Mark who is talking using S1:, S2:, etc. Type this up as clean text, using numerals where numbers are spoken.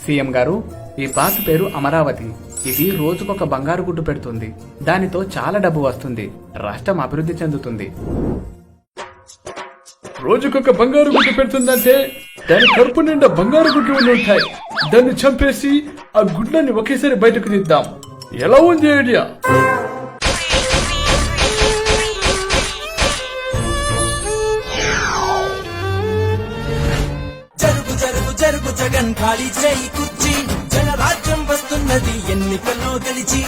S1: CM గారు, ఈ పాత పేరు అమరావతి. ఇది రోజుకొక బంగారు గుడ్డు పెడుతుంది. దానితో చాలా డబ్బు వస్తుంది. రాష్ట్రం అభివృద్ధి చెందుతుంది.
S2: రోజుకొక బంగారు గుడ్డు పెడుతుందంటే దాని కడుపు నిండా బంగారు గుడ్లు ఉంటాయి. దాన్ని చంపేసి ఆ గుడ్లని ఒకేసారి బయటకు తీద్దాం. ఎలా ఉంది ఐడియా?
S3: జరుగు జరుగు జరుగు జగన్ ఖాళీ చేయి కుర్చీ, జనరాజ్యం వస్తున్నది ఎన్నికల్లో గెలిచి.